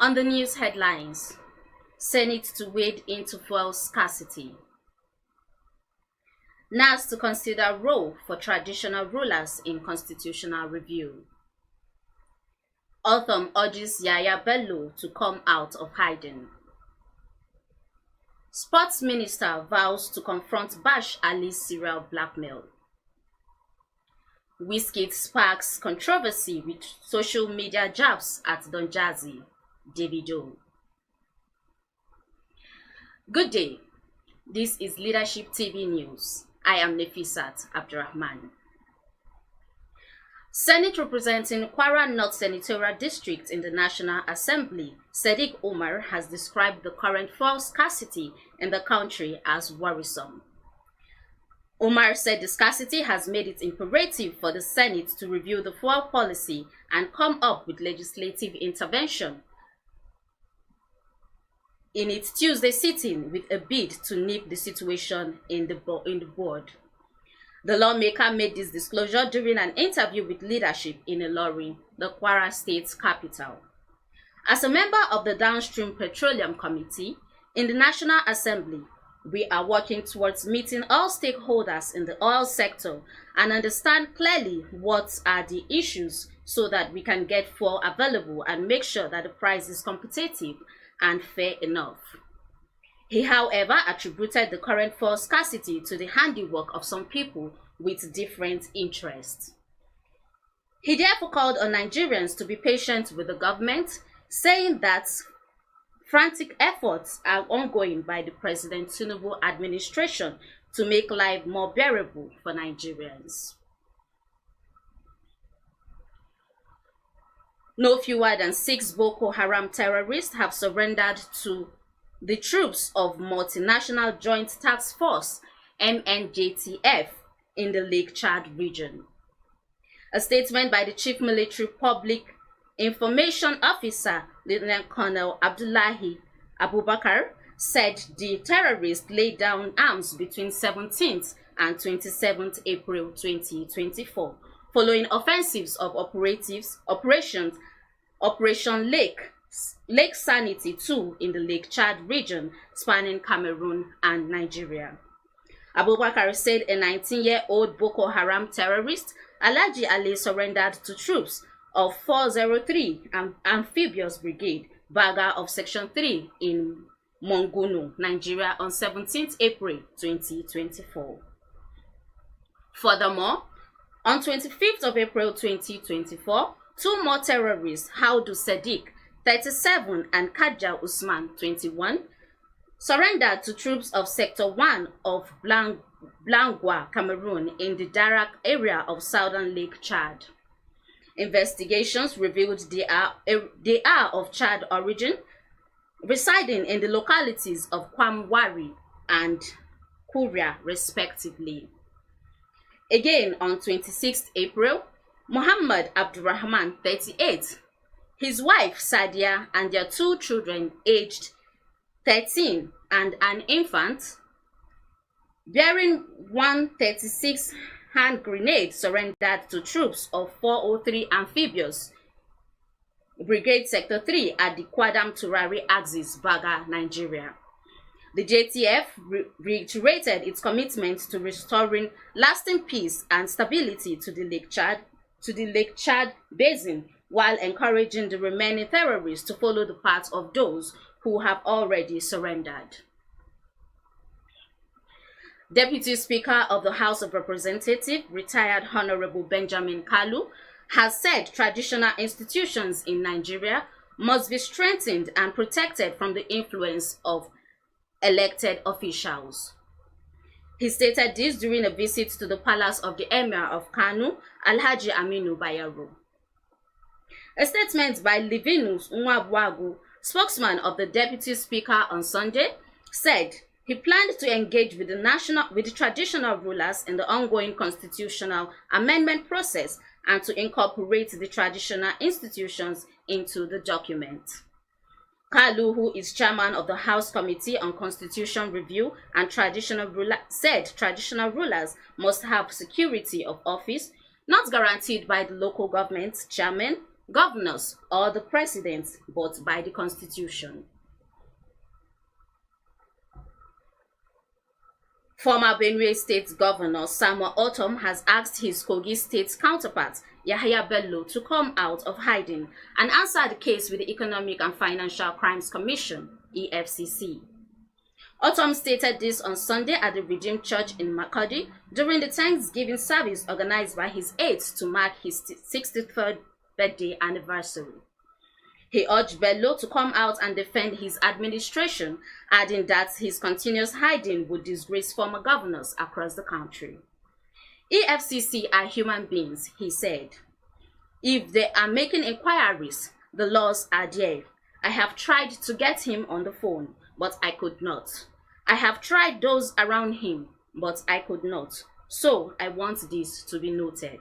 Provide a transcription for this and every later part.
On the news headlines, Senate to wade into fuel scarcity. NASS to consider role for traditional rulers in constitutional review. Ortom urges Yahaya Bello to come out of hiding. Sports Minister vows to confront Bash Ali's serial blackmail. Wizkid sparks controversy with social media jabs at Don Jazzy, Davido. Good day. This is Leadership TV News. I am Nefisat Abdurrahman. Senate representing Kwara North Senatorial District in the National Assembly, Sadiq Umar, has described the current fuel scarcity in the country as worrisome. Umar said the scarcity has made it imperative for the Senate to review the fuel policy and come up with legislative intervention in its Tuesday sitting with a bid to nip the situation in the board. The lawmaker made this disclosure during an interview with leadership in Ilorin, the Kwara State capital. As a member of the Downstream Petroleum Committee in the National Assembly, we are working towards meeting all stakeholders in the oil sector and understand clearly what are the issues so that we can get fuel available and make sure that the price is competitive and fair enough. He, however, attributed the current fuel scarcity to the handiwork of some people with different interests. He therefore called on Nigerians to be patient with the government, saying that frantic efforts are ongoing by the President Tinubu administration to make life more bearable for Nigerians. No fewer than 6 Boko Haram terrorists have surrendered to the troops of Multinational Joint Task Force (MNJTF) in the Lake Chad region. A statement by the Chief Military Public Information Officer, Lieutenant Colonel Abdullahi Abubakar, said the terrorists laid down arms between 17th and 27th April 2024, following offensives of Operation Lake Sanity 2 in the Lake Chad region, spanning Cameroon and Nigeria. Abubakar said a 19-year-old Boko Haram terrorist, Alhaji Ali, surrendered to troops of 403 Amphibious Brigade, Baga of Section 3 in Mongunu, Nigeria on 17th April 2024. Furthermore, on 25th of April 2024, 2 more terrorists, Haudu Sadiq, 37, and Kadja Usman, 21, surrendered to troops of Sector 1 of Blangwa, Cameroon, in the Darak area of southern Lake Chad. Investigations revealed they are of Chad origin, residing in the localities of Kwamwari and Kuria, respectively. Again, on 26th April, Muhammad Abdurrahman, 38, his wife Sadia, and their 2 children aged 13 and an infant, bearing 136 hand grenade, surrendered to troops of 403 Amphibious Brigade Sector 3 at the Kwadam Turari Axis, Baga, Nigeria. The JTF reiterated its commitment to restoring lasting peace and stability to the Lake Chad basin, while encouraging the remaining terrorists to follow the path of those who have already surrendered. Deputy Speaker of the House of Representatives, retired Honorable Benjamin Kalu, has said traditional institutions in Nigeria must be strengthened and protected from the influence of elected officials. He stated this during a visit to the palace of the Emir of Kano, Alhaji Aminu Bayero. A statement by Livinus Nwabwagu, spokesman of the Deputy Speaker, on Sunday, said he planned to engage with the traditional rulers in the ongoing constitutional amendment process and to incorporate the traditional institutions into the document. Kalu, who is chairman of the House Committee on Constitution Review and said traditional rulers must have security of office, not guaranteed by the local government chairman, governors, or the president, but by the Constitution. Former Benue State Governor Samuel Ortom has asked his Kogi State counterpart, Yahaya Bello, to come out of hiding and answer the case with the Economic and Financial Crimes Commission, EFCC. Ortom stated this on Sunday at the Redeemed Church in Makurdi during the Thanksgiving service organized by his aides to mark his 63rd birthday anniversary. He urged Bello to come out and defend his administration, adding that his continuous hiding would disgrace former governors across the country. EFCC are human beings, he said. If they are making inquiries, the laws are there. I have tried to get him on the phone, but I could not. I have tried those around him, but I could not. So I want this to be noted.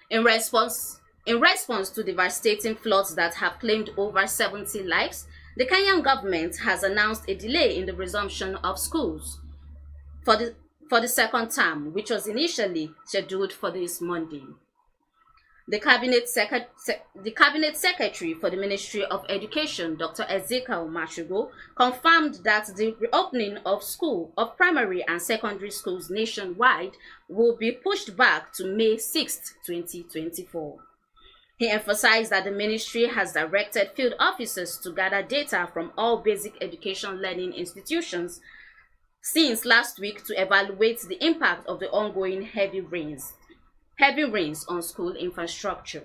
In response to devastating floods that have claimed over 70 lives, the Kenyan government has announced a delay in the resumption of schools for the second term, which was initially scheduled for this Monday. The Cabinet Secretary for the Ministry of Education, Dr. Ezekiel Machugo, confirmed that the reopening of primary and secondary schools nationwide will be pushed back to May 6, 2024. He emphasized that the ministry has directed field officers to gather data from all basic education learning institutions since last week to evaluate the impact of the ongoing heavy rains on school infrastructure.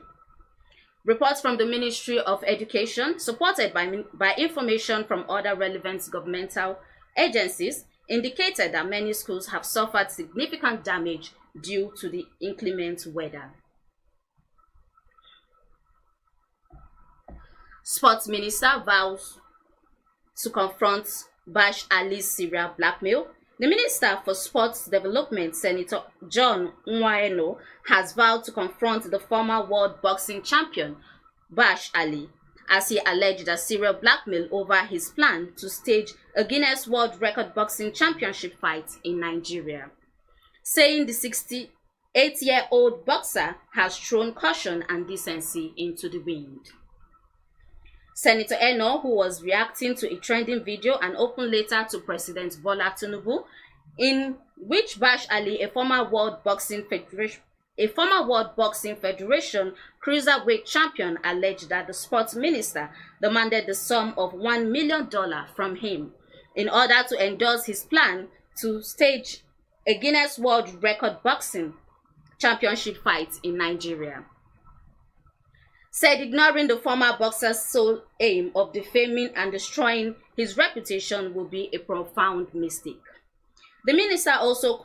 Reports from the Ministry of Education, supported by information from other relevant governmental agencies, indicated that many schools have suffered significant damage due to the inclement weather. Sports Minister vows to confront Bash Ali's serial blackmail. The Minister for Sports Development, Senator John Nwano, has vowed to confront the former world boxing champion, Bash Ali, as he alleged a serial blackmail over his plan to stage a Guinness World Record Boxing Championship fight in Nigeria, saying the 68-year-old boxer has thrown caution and decency into the wind. Senator Eno, who was reacting to a trending video, and open letter to President Bola Tinubu, in which Bash Ali, a former World Boxing Federation cruiserweight champion, alleged that the sports minister demanded the sum of $1 million from him in order to endorse his plan to stage a Guinness World Record Boxing Championship fight in Nigeria. Said ignoring the former boxer's sole aim of defaming and destroying his reputation would be a profound mistake. The minister also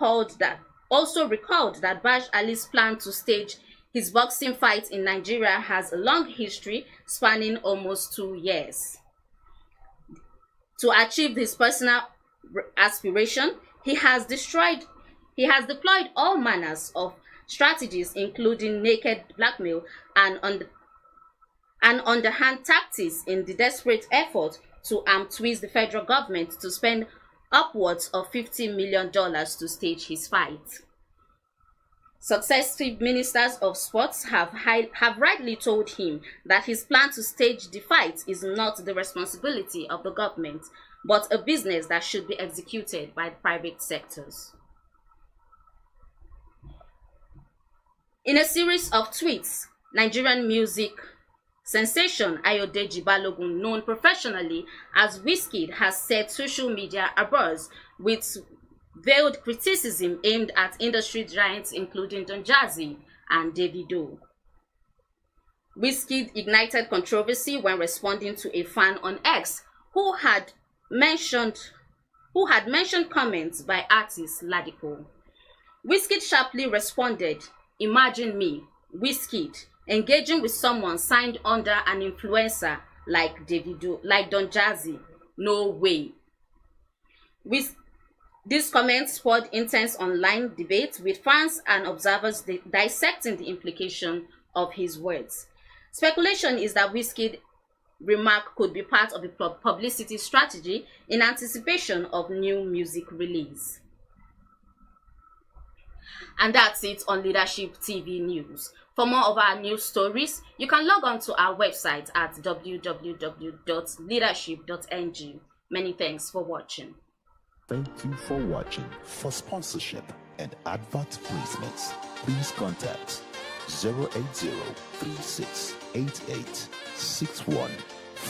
recalled that Bash Ali's plan to stage his boxing fight in Nigeria has a long history spanning almost 2 years. To achieve his personal aspiration, he has deployed all manners of strategies, including naked blackmail and underhand tactics in the desperate effort to twist the federal government to spend upwards of $50 million to stage his fight. Successive ministers of sports have rightly told him that his plan to stage the fight is not the responsibility of the government, but a business that should be executed by the private sectors. In a series of tweets, Nigerian music sensation Ayodeji Balogun, known professionally as Wizkid, has set social media abuzz with veiled criticism aimed at industry giants including Don Jazzy and Davido. Wizkid ignited controversy when responding to a fan on X who had mentioned comments by artist Ladipo. Wizkid sharply responded, "Imagine me, Wizkid, engaging with someone signed under an influencer like Davido, like Don Jazzy. No way." These comments spurred intense online debate, with fans and observers dissecting the implication of his words. Speculation is that Wizkid's remark could be part of a publicity strategy in anticipation of new music release. And that's it on Leadership TV News. For more of our news stories, you can log on to our website at www.leadership.ng. Many thanks for watching. Thank you for watching. For sponsorship and advert placements, please contact 080 3688 61